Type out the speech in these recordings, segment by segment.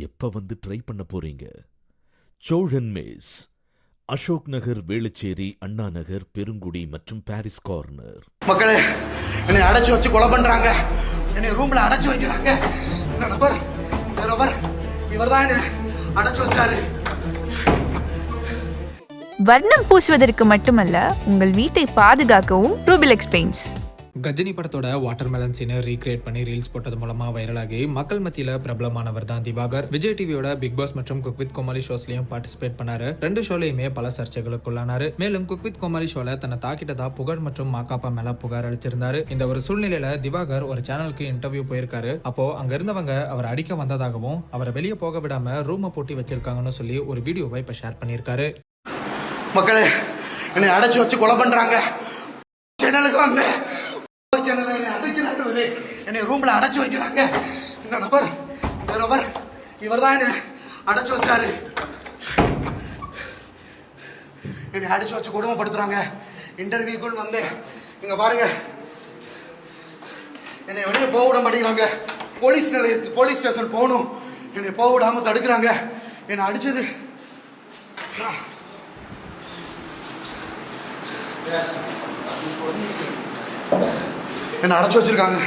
எப்ப வந்து ட்ரை பண்ண போறீங்க? சோழன் மேஸ், அசோக் நகர், வேளச்சேரி, அண்ணா நகர், பெருங்குடி மற்றும் பாரிஸ் கார்னர். மக்களே, என்னை அடைச்சு வச்சு கொலை பண்றாங்க. என்னை ரூம்ல அடைச்சு வைக்கிறாங்க. இந்த நபர் இவர்தான் என்னை அடைச்சு வச்சாரு. வர்ணம் பூசுவதற்கு மட்டுமல்ல, உங்கள் வீட்டை பாதுகாக்கவும் ரூபிலெக்ஸ் பெயிண்ட்ஸ். கஜினி படத்தோட வாட்டர்மெலன் சீனை ரீக்ரியேட் பண்ணி ரீல்ஸ் போட்டது மூலமா வைரலாகி மக்கள் மத்தியில பிரபலமானவர் தான் திவாகர். விஜய் டிவியோட பிக் பாஸ் மற்றும் குக் வித் கோமாளி ஷோஸ்லயும் பார்ட்டிசிபேட் பண்ணாரு. 2 ஷோலையுமே பல சர்ச்சைகளுக்குள்ளானாரு. மேலும் குக் வித் கோமாளி ஷோல தன்னை தாக்கிட்டதா புகழ் மற்றும் மாக்காப்பா மேல புகார் அளிச்சிருந்தாரு. இந்த ஒரு சூழ்நிலையில திவாகர் ஒரு சேனலுக்கு இன்டர்வியூ போயிருக்காரு. அப்போ அங்க இருந்தவங்க அவர் அடிக்க வந்ததாகவும் அவரை வெளியே போக விடாம ரூமை பூட்டி வச்சிருக்காங்கன்னு சொல்லி ஒரு வீடியோவை இப்ப ஷேர் பண்ணியிருக்காரு. மக்களே, என்னை அடைச்சு வச்சு கொலை பண்றாங்க. சேனலுக்கு வந்து என்னை ரூம்ல அடைச்சு வைக்கிறாங்க. இந்த நபர் இவர்தான் என்னை அடைச்சு வச்சாரு. என்னை அடைச்சு வச்சு கொடுமைப்படுத்துறாங்க. இன்டர்வியூக்குன்னு வந்து இங்க பாருங்க, என்னை வெளியே போக விட மாட்டேங்கிறாங்க. போலீஸ் ஸ்டேஷன் போகணும், என்னை போக விடாம தடுக்கிறாங்க. என்னை அடிச்சது என்ன அடைச்சு வச்சிருக்காங்க.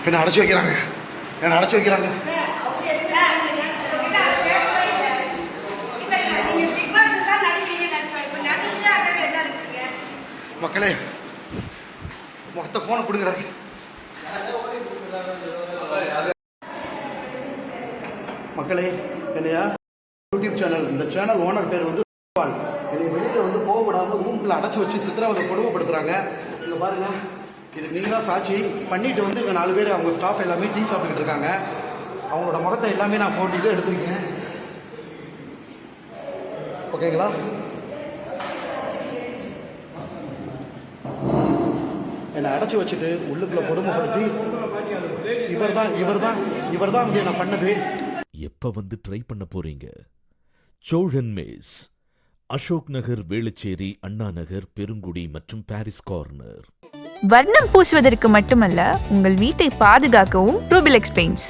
என்ன அடைச்சு வைக்கிறாங்க. மக்களே, மொத்த போனை கொடுக்குறாங்க. மக்களே, என்னையா யூடியூப் சேனல், இந்த சேனல் ஓனர் பேர் வந்து என்னை வெளியில வந்து போக விடாம ரூம்ல அடைச்சு வச்சு சித்திரவதை கொடுமைப்படுத்துறாங்க. இங்க பாருங்க, இதுக்கு நீங்க தான் சாட்சி. பண்ணிட்டு வந்து இங்க 4 பேர் அவங்க ஸ்டாஃப் எல்லாமே டீ சாப்பிட்டுக்கிட்டு இருக்காங்க. அவங்களோட முகத்தை எல்லாமே நான் போட்டோ எடுத்திருக்கேன். ஓகேங்களா? என்னை அடைச்சி வச்சுட்டு உள்ளுக்குள்ள கொடுமைப்படுத்தி இவர்தான் வந்து என்ன பண்ணது. எப்ப வந்து ட்ரை பண்ண போறீங்க? சோழன் மேஸ், அசோக் நகர், வேளச்சேரி, அண்ணா நகர், பெருங்குடி மற்றும் பாரிஸ் கார்னர். வர்ணம் பூசுவதற்கு மட்டுமல்ல, உங்கள் வீட்டை பாதுகாக்கவும் ரூபிலெக்ஸ் பெயிண்ட்ஸ்.